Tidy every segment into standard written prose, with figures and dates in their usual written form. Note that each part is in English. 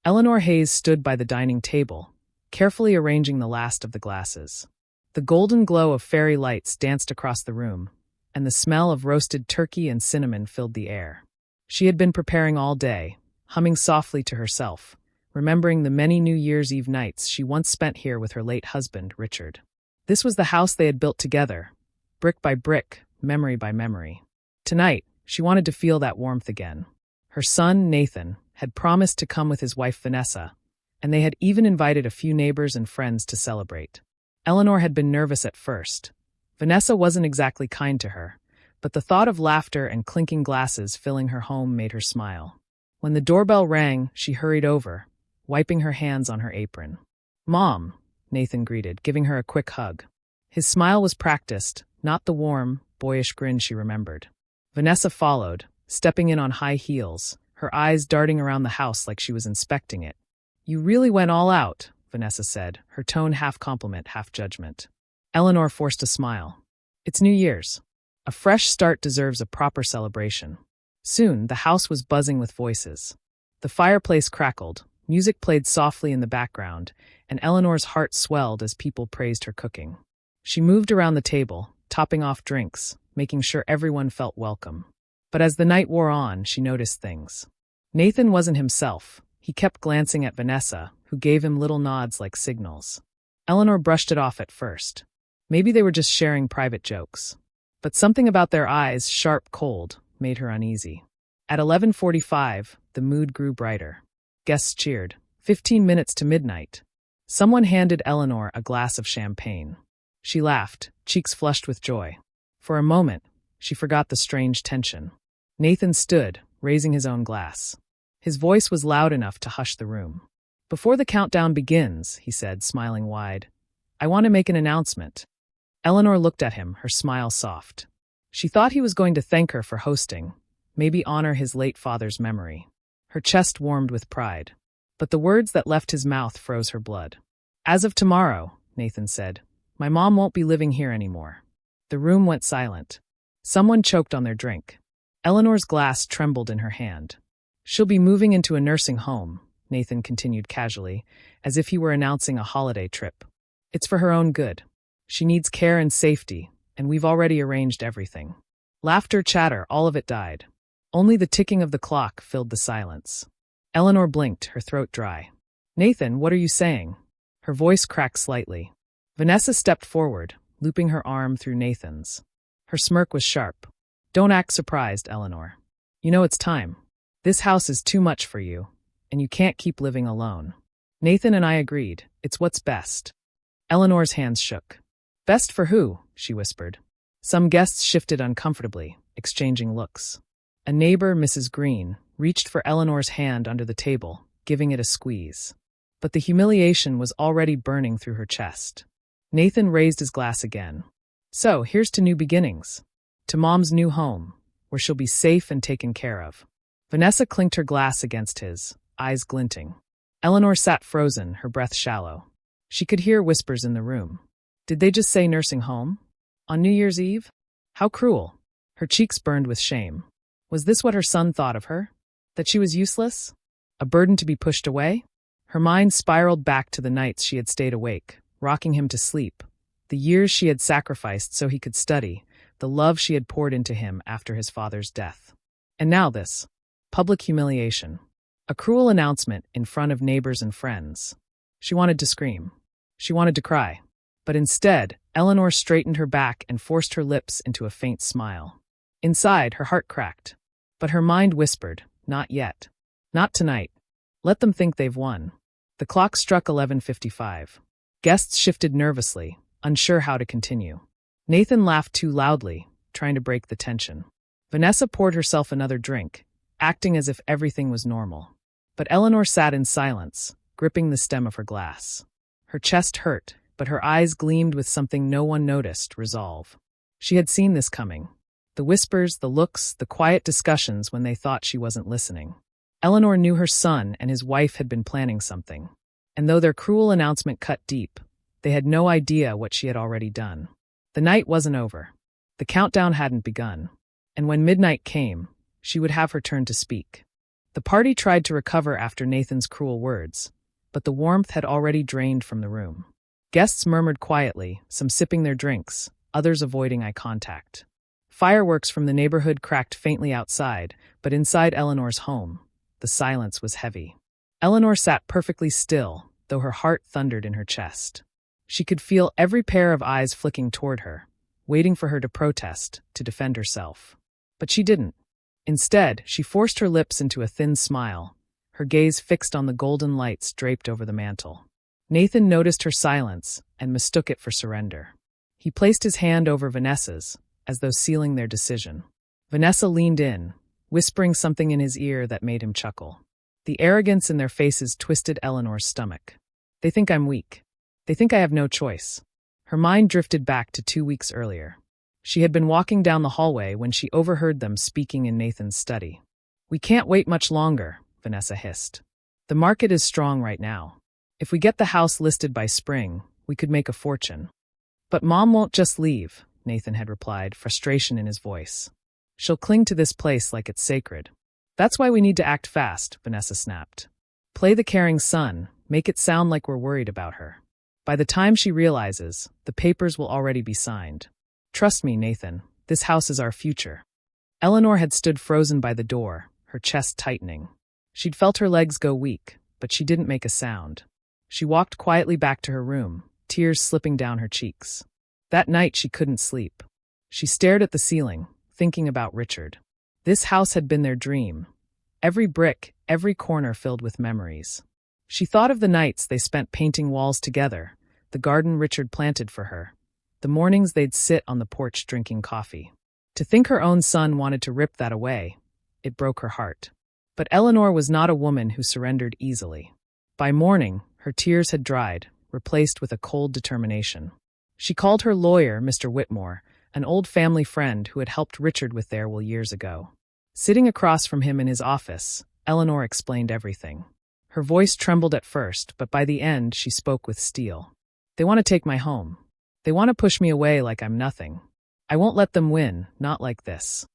Eleanor Hayes stood by the dining table, carefully arranging the last of the glasses. The golden glow of fairy lights danced across the room, and the smell of roasted turkey and cinnamon filled the air. She had been preparing all day, humming softly to herself, remembering the many New Year's Eve nights she once spent here with her late husband, Richard. This was the house they had built together, brick by brick, memory by memory. Tonight, she wanted to feel that warmth again. Her son, Nathan, had promised to come with his wife Vanessa, and they had even invited a few neighbors and friends to celebrate. Eleanor had been nervous at first. Vanessa wasn't exactly kind to her, but the thought of laughter and clinking glasses filling her home made her smile. When the doorbell rang, she hurried over, wiping her hands on her apron. "Mom," Nathan greeted, giving her a quick hug. His smile was practiced, not the warm, boyish grin she remembered. Vanessa followed, stepping in on high heels, her eyes darting around the house like she was inspecting it. "You really went all out," Vanessa said, her tone half compliment, half judgment. Eleanor forced a smile. "It's New Year's. A fresh start deserves a proper celebration." Soon, the house was buzzing with voices. The fireplace crackled, music played softly in the background, and Eleanor's heart swelled as people praised her cooking. She moved around the table, topping off drinks, making sure everyone felt welcome. But as the night wore on, she noticed things. Nathan wasn't himself. He kept glancing at Vanessa, who gave him little nods like signals. Eleanor brushed it off at first. Maybe they were just sharing private jokes. But something about their eyes, sharp, cold, made her uneasy. At 11:45, the mood grew brighter. Guests cheered. 15 minutes to midnight. Someone handed Eleanor a glass of champagne. She laughed, cheeks flushed with joy. For a moment, she forgot the strange tension. Nathan stood, raising his own glass. His voice was loud enough to hush the room. "Before the countdown begins," he said, smiling wide, "I want to make an announcement." Eleanor looked at him, her smile soft. She thought he was going to thank her for hosting, maybe honor his late father's memory. Her chest warmed with pride. But the words that left his mouth froze her blood. "As of tomorrow," Nathan said, "my mom won't be living here anymore." The room went silent. Someone choked on their drink. Eleanor's glass trembled in her hand. "She'll be moving into a nursing home," Nathan continued casually, as if he were announcing a holiday trip. "It's for her own good. She needs care and safety, and we've already arranged everything." Laughter, chatter, all of it died. Only the ticking of the clock filled the silence. Eleanor blinked, her throat dry. "Nathan, what are you saying?" Her voice cracked slightly. Vanessa stepped forward, looping her arm through Nathan's. Her smirk was sharp. "Don't act surprised, Eleanor. You know it's time. This house is too much for you, and you can't keep living alone." Nathan and I agreed. It's what's best. Eleanor's hands shook. "Best for who?" she whispered. Some guests shifted uncomfortably, exchanging looks. A neighbor, Mrs. Green, reached for Eleanor's hand under the table, giving it a squeeze. But the humiliation was already burning through her chest. Nathan raised his glass again. "So, here's to new beginnings. To Mom's new home, where she'll be safe and taken care of." Vanessa clinked her glass against his, eyes glinting. Eleanor sat frozen, her breath shallow. She could hear whispers in the room. Did they just say nursing home? On New Year's Eve? How cruel. Her cheeks burned with shame. Was this what her son thought of her? That she was useless? A burden to be pushed away? Her mind spiraled back to the nights she had stayed awake, rocking him to sleep, the years she had sacrificed so he could study, the love she had poured into him after his father's death. And now this. Public humiliation. A cruel announcement in front of neighbors and friends. She wanted to scream. She wanted to cry. But instead, Eleanor straightened her back and forced her lips into a faint smile. Inside, her heart cracked. But her mind whispered, not yet. Not tonight. Let them think they've won. The clock struck 11:55. Guests shifted nervously, unsure how to continue. Nathan laughed too loudly, trying to break the tension. Vanessa poured herself another drink, acting as if everything was normal. But Eleanor sat in silence, gripping the stem of her glass. Her chest hurt, but her eyes gleamed with something no one noticed, resolve. She had seen this coming. The whispers, the looks, the quiet discussions when they thought she wasn't listening. Eleanor knew her son and his wife had been planning something. And though their cruel announcement cut deep, they had no idea what she had already done. The night wasn't over. The countdown hadn't begun. And when midnight came, she would have her turn to speak. The party tried to recover after Nathan's cruel words, but the warmth had already drained from the room. Guests murmured quietly, some sipping their drinks, others avoiding eye contact. Fireworks from the neighborhood cracked faintly outside, but inside Eleanor's home, the silence was heavy. Eleanor sat perfectly still, though her heart thundered in her chest. She could feel every pair of eyes flicking toward her, waiting for her to protest, to defend herself. But she didn't. Instead, she forced her lips into a thin smile, her gaze fixed on the golden lights draped over the mantel. Nathan noticed her silence and mistook it for surrender. He placed his hand over Vanessa's, as though sealing their decision. Vanessa leaned in, whispering something in his ear that made him chuckle. The arrogance in their faces twisted Eleanor's stomach. They think I'm weak. They think I have no choice. Her mind drifted back to 2 weeks earlier. She had been walking down the hallway when she overheard them speaking in Nathan's study. We can't wait much longer, Vanessa hissed. The market is strong right now. If we get the house listed by spring, we could make a fortune. But Mom won't just leave, Nathan had replied, frustration in his voice. She'll cling to this place like it's sacred. That's why we need to act fast, Vanessa snapped. Play the caring son, make it sound like we're worried about her. By the time she realizes, the papers will already be signed. Trust me, Nathan, this house is our future. Eleanor had stood frozen by the door, her chest tightening. She'd felt her legs go weak, but she didn't make a sound. She walked quietly back to her room, tears slipping down her cheeks. That night she couldn't sleep. She stared at the ceiling, thinking about Richard. This house had been their dream. Every brick, every corner filled with memories. She thought of the nights they spent painting walls together, the garden Richard planted for her, the mornings they'd sit on the porch drinking coffee. To think her own son wanted to rip that away, it broke her heart. But Eleanor was not a woman who surrendered easily. By morning, her tears had dried, replaced with a cold determination. She called her lawyer, Mr. Whitmore, an old family friend who had helped Richard with their will years ago. Sitting across from him in his office, Eleanor explained everything. Her voice trembled at first, but by the end she spoke with steel. They want to take my home. They want to push me away like I'm nothing. I won't let them win, not like this.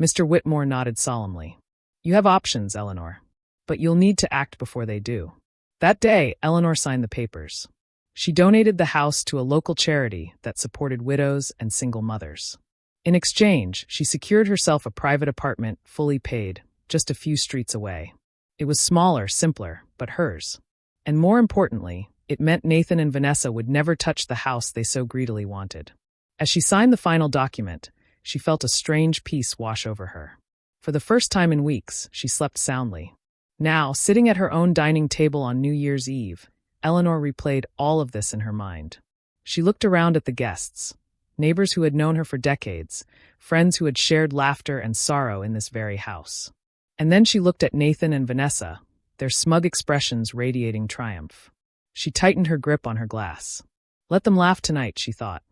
Mr. Whitmore nodded solemnly. You have options, Eleanor. But you'll need to act before they do. That day, Eleanor signed the papers. She donated the house to a local charity that supported widows and single mothers. In exchange, she secured herself a private apartment, fully paid, just a few streets away. It was smaller, simpler, but hers. And more importantly, it meant Nathan and Vanessa would never touch the house they so greedily wanted. As she signed the final document, she felt a strange peace wash over her. For the first time in weeks, she slept soundly. Now, sitting at her own dining table on New Year's Eve, Eleanor replayed all of this in her mind. She looked around at the guests, neighbors who had known her for decades, friends who had shared laughter and sorrow in this very house. And then she looked at Nathan and Vanessa, their smug expressions radiating triumph. She tightened her grip on her glass. Let them laugh tonight, she thought.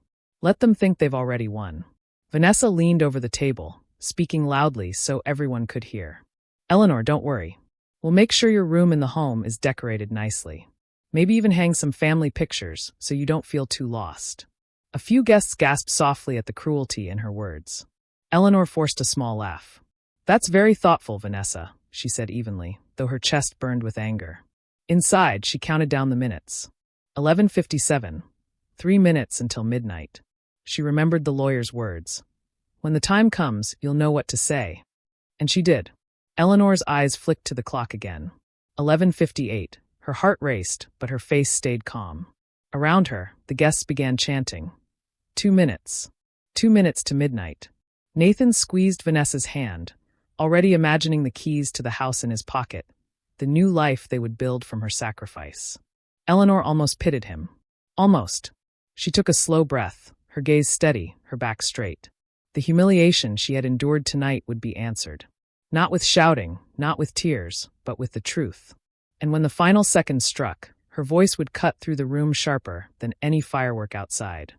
Let them think they've already won. Vanessa leaned over the table, speaking loudly so everyone could hear. Eleanor, don't worry. We'll make sure your room in the home is decorated nicely. Maybe even hang some family pictures so you don't feel too lost. A few guests gasped softly at the cruelty in her words. Eleanor forced a small laugh. That's very thoughtful, Vanessa, she said evenly, though her chest burned with anger. Inside, she counted down the minutes. 11:57. 3 minutes until midnight. She remembered the lawyer's words. When the time comes, you'll know what to say. And she did. Eleanor's eyes flicked to the clock again. 11:58. Her heart raced, but her face stayed calm. Around her, the guests began chanting. 2 minutes. 2 minutes to midnight. Nathan squeezed Vanessa's hand, already imagining the keys to the house in his pocket, the new life they would build from her sacrifice. Eleanor almost pitied him. Almost. She took a slow breath, her gaze steady, her back straight. The humiliation she had endured tonight would be answered. Not with shouting, not with tears, but with the truth. And when the final second struck, her voice would cut through the room sharper than any firework outside.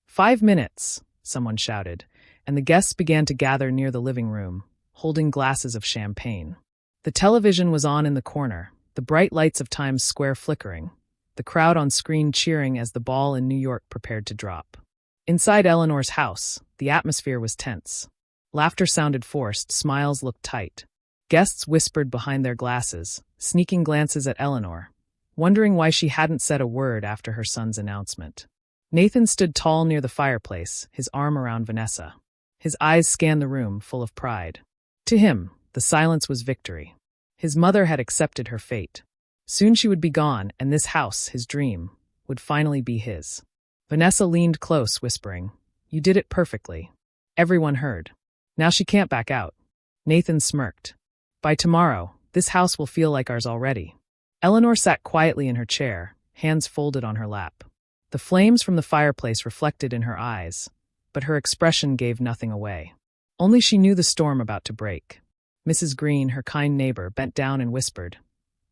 5 minutes, someone shouted, and the guests began to gather near the living room, holding glasses of champagne. The television was on in the corner, the bright lights of Times Square flickering, the crowd on screen cheering as the ball in New York prepared to drop. Inside Eleanor's house, the atmosphere was tense. Laughter sounded forced, smiles looked tight. Guests whispered behind their glasses, sneaking glances at Eleanor, wondering why she hadn't said a word after her son's announcement. Nathan stood tall near the fireplace, his arm around Vanessa. His eyes scanned the room, full of pride. To him, the silence was victory. His mother had accepted her fate. Soon she would be gone, and this house, his dream, would finally be his. Vanessa leaned close, whispering, "You did it perfectly." Everyone heard. Now she can't back out. Nathan smirked. "By tomorrow, this house will feel like ours already." Eleanor sat quietly in her chair, hands folded on her lap. The flames from the fireplace reflected in her eyes, but her expression gave nothing away. Only she knew the storm about to break. Mrs. Green, her kind neighbor, bent down and whispered,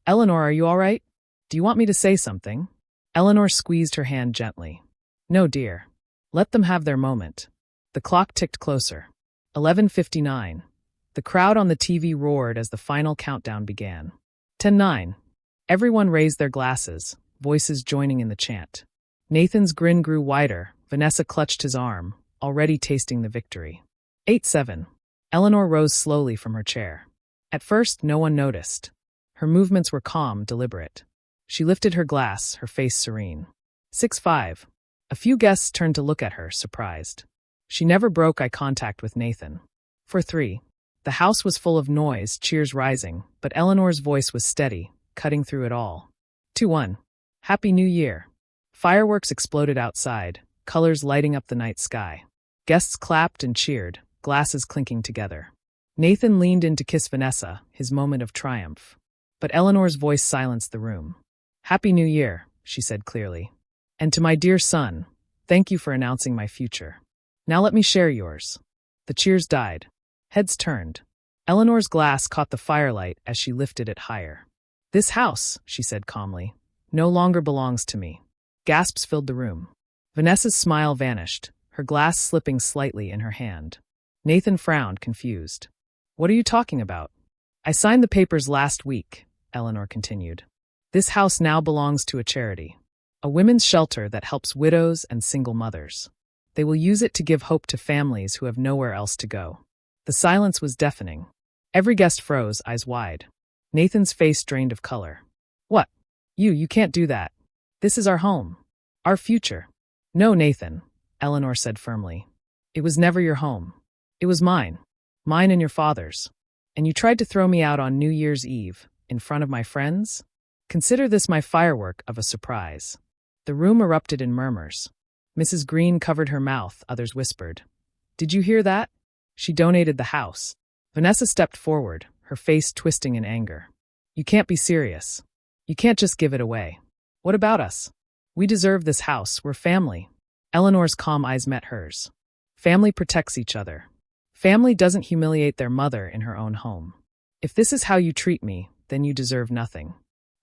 "Eleanor, are you all right? Do you want me to say something?" Eleanor squeezed her hand gently. "No, dear. Let them have their moment." The clock ticked closer. 11:59. The crowd on the TV roared as the final countdown began. 10:09. Everyone raised their glasses, voices joining in the chant. Nathan's grin grew wider. Vanessa clutched his arm, already tasting the victory. 8:07. Eleanor rose slowly from her chair. At first, no one noticed. Her movements were calm, deliberate. She lifted her glass, her face serene. 6:05. A few guests turned to look at her, surprised. She never broke eye contact with Nathan. 4:03. The house was full of noise, cheers rising, but Eleanor's voice was steady, cutting through it all. 2:01. Happy New Year. Fireworks exploded outside, colors lighting up the night sky. Guests clapped and cheered, glasses clinking together. Nathan leaned in to kiss Vanessa, his moment of triumph. But Eleanor's voice silenced the room. "Happy New Year," she said clearly. "And to my dear son, thank you for announcing my future. Now let me share yours." The cheers died. Heads turned. Eleanor's glass caught the firelight as she lifted it higher. "This house," she said calmly, "no longer belongs to me." Gasps filled the room. Vanessa's smile vanished, her glass slipping slightly in her hand. Nathan frowned, confused. "What are you talking about?" "I signed the papers last week," Eleanor continued. "This house now belongs to a charity, a women's shelter that helps widows and single mothers. They will use it to give hope to families who have nowhere else to go." The silence was deafening. Every guest froze, eyes wide. Nathan's face drained of color. "What? You can't do that. This is our home. Our future." "No, Nathan," Eleanor said firmly. "It was never your home. It was mine. Mine and your father's. And you tried to throw me out on New Year's Eve, in front of my friends? Consider this my firework of a surprise." The room erupted in murmurs. Mrs. Green covered her mouth, others whispered, "Did you hear that? She donated the house." Vanessa stepped forward, her face twisting in anger. "You can't be serious. You can't just give it away. What about us? We deserve this house, we're family." Eleanor's calm eyes met hers. "Family protects each other. Family doesn't humiliate their mother in her own home. If this is how you treat me, then you deserve nothing."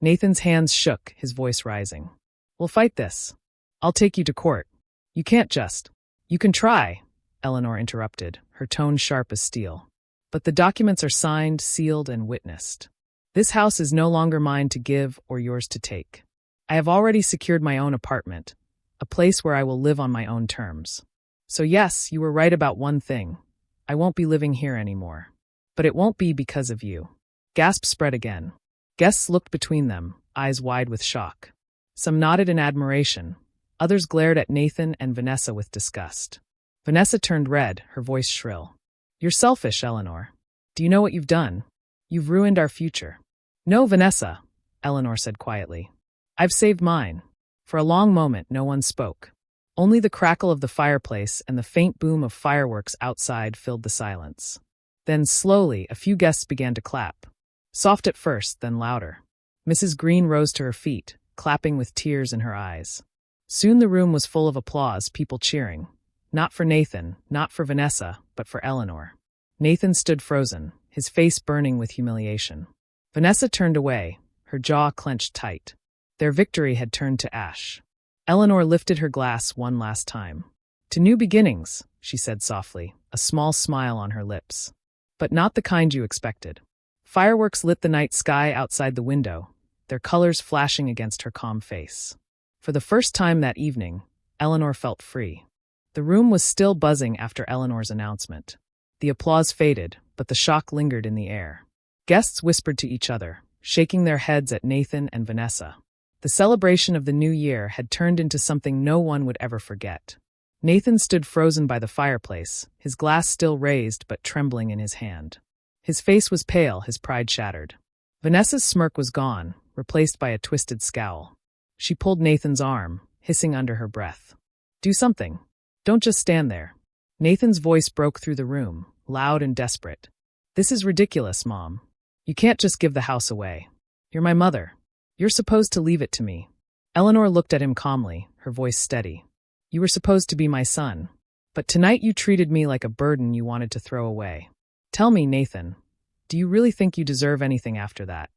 Nathan's hands shook, his voice rising. "We'll fight this. I'll take you to court. You can't just." "You can try," Eleanor interrupted, her tone sharp as steel. "But the documents are signed, sealed, and witnessed. This house is no longer mine to give or yours to take. I have already secured my own apartment, a place where I will live on my own terms. So yes, you were right about one thing. I won't be living here anymore. But it won't be because of you." Gasps spread again. Guests looked between them, eyes wide with shock. Some nodded in admiration. Others glared at Nathan and Vanessa with disgust. Vanessa turned red, her voice shrill. "You're selfish, Eleanor. Do you know what you've done? You've ruined our future." "No, Vanessa," Eleanor said quietly. "I've saved mine." For a long moment, no one spoke. Only the crackle of the fireplace and the faint boom of fireworks outside filled the silence. Then, slowly, a few guests began to clap. Soft at first, then louder. Mrs. Green rose to her feet, clapping with tears in her eyes. Soon the room was full of applause, people cheering. Not for Nathan, not for Vanessa, but for Eleanor. Nathan stood frozen, his face burning with humiliation. Vanessa turned away, her jaw clenched tight. Their victory had turned to ash. Eleanor lifted her glass one last time. "To new beginnings," she said softly, a small smile on her lips. But not the kind you expected. Fireworks lit the night sky outside the window, their colors flashing against her calm face. For the first time that evening, Eleanor felt free. The room was still buzzing after Eleanor's announcement. The applause faded, but the shock lingered in the air. Guests whispered to each other, shaking their heads at Nathan and Vanessa. The celebration of the new year had turned into something no one would ever forget. Nathan stood frozen by the fireplace, his glass still raised but trembling in his hand. His face was pale, his pride shattered. Vanessa's smirk was gone, replaced by a twisted scowl. She pulled Nathan's arm, hissing under her breath. "Do something. Don't just stand there." Nathan's voice broke through the room, loud and desperate. "This is ridiculous, Mom. You can't just give the house away. You're my mother. You're supposed to leave it to me." Eleanor looked at him calmly, her voice steady. "You were supposed to be my son. But tonight you treated me like a burden you wanted to throw away. Tell me, Nathan, do you really think you deserve anything after that?"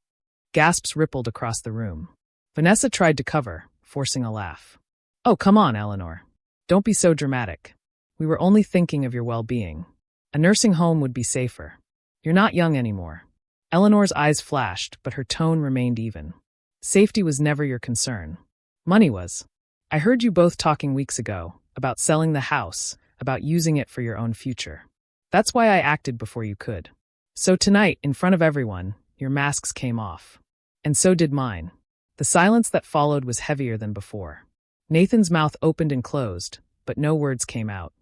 Gasps rippled across the room. Vanessa tried to cover, forcing a laugh. "Oh, come on, Eleanor. Don't be so dramatic. We were only thinking of your well-being. A nursing home would be safer. You're not young anymore." Eleanor's eyes flashed, but her tone remained even. "Safety was never your concern. Money was. I heard you both talking weeks ago, about selling the house, about using it for your own future. That's why I acted before you could. So tonight, in front of everyone, your masks came off. And so did mine." The silence that followed was heavier than before. Nathan's mouth opened and closed, but no words came out.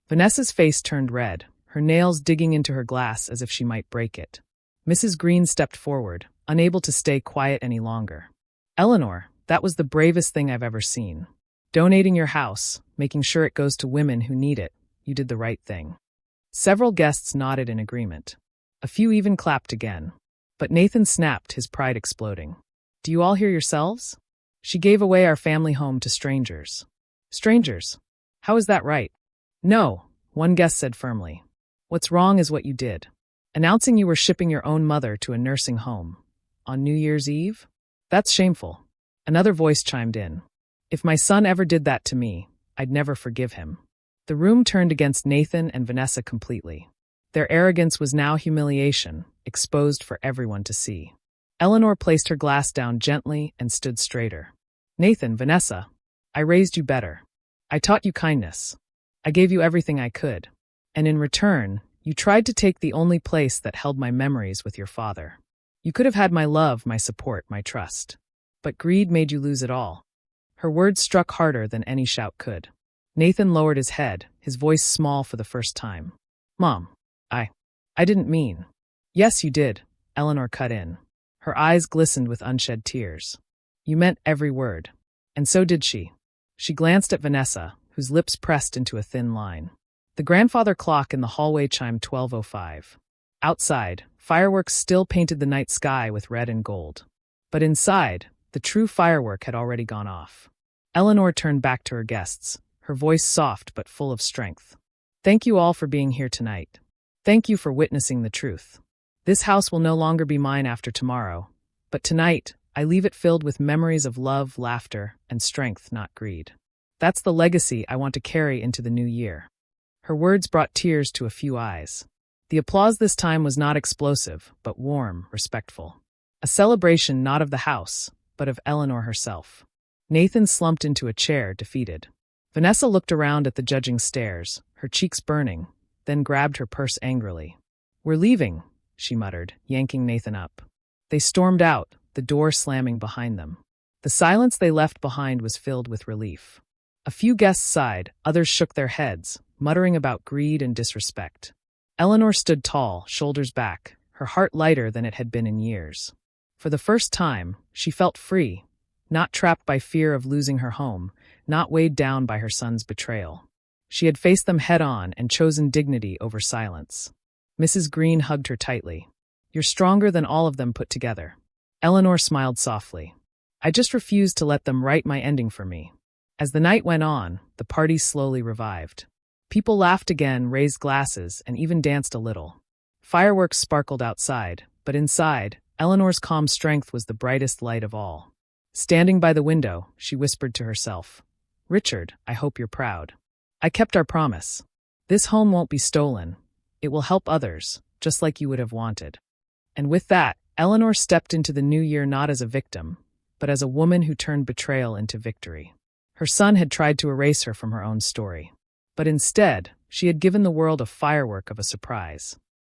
Vanessa's face turned red, her nails digging into her glass as if she might break it. Mrs. Green stepped forward, unable to stay quiet any longer. "Eleanor, that was the bravest thing I've ever seen. Donating your house, making sure it goes to women who need it, you did the right thing." Several guests nodded in agreement. A few even clapped again. But Nathan snapped, his pride exploding. "Do you all hear yourselves? She gave away our family home to strangers." "Strangers? How is that right?" "No," one guest said firmly. "What's wrong is what you did. Announcing you were shipping your own mother to a nursing home. On New Year's Eve? That's shameful." Another voice chimed in. "If my son ever did that to me, I'd never forgive him." The room turned against Nathan and Vanessa completely. Their arrogance was now humiliation, exposed for everyone to see. Eleanor placed her glass down gently and stood straighter. "Nathan, Vanessa, I raised you better. I taught you kindness. I gave you everything I could. And in return, you tried to take the only place that held my memories with your father. You could have had my love, my support, my trust. But greed made you lose it all." Her words struck harder than any shout could. Nathan lowered his head, his voice small for the first time. "Mom, I didn't mean." "Yes, you did," Eleanor cut in. Her eyes glistened with unshed tears. "You meant every word. And so did she." She glanced at Vanessa, whose lips pressed into a thin line. The grandfather clock in the hallway chimed 12:05. Outside, fireworks still painted the night sky with red and gold. But inside, the true firework had already gone off. Eleanor turned back to her guests, her voice soft but full of strength. "Thank you all for being here tonight. Thank you for witnessing the truth. This house will no longer be mine after tomorrow, but tonight, I leave it filled with memories of love, laughter, and strength, not greed. That's the legacy I want to carry into the new year." Her words brought tears to a few eyes. The applause this time was not explosive, but warm, respectful. A celebration not of the house, but of Eleanor herself. Nathan slumped into a chair, defeated. Vanessa looked around at the judging stares, her cheeks burning, then grabbed her purse angrily. "We're leaving," she muttered, yanking Nathan up. They stormed out, the door slamming behind them. The silence they left behind was filled with relief. A few guests sighed, others shook their heads, muttering about greed and disrespect. Eleanor stood tall, shoulders back, her heart lighter than it had been in years. For the first time, she felt free, not trapped by fear of losing her home, not weighed down by her son's betrayal. She had faced them head-on and chosen dignity over silence. Mrs. Green hugged her tightly. "You're stronger than all of them put together." Eleanor smiled softly. "I just refused to let them write my ending for me." As the night went on, the party slowly revived. People laughed again, raised glasses, and even danced a little. Fireworks sparkled outside, but inside, Eleanor's calm strength was the brightest light of all. Standing by the window, she whispered to herself, "Richard, I hope you're proud. I kept our promise. This home won't be stolen. It will help others, just like you would have wanted." And with that, Eleanor stepped into the new year not as a victim, but as a woman who turned betrayal into victory. Her son had tried to erase her from her own story. But instead, she had given the world a firework of a surprise.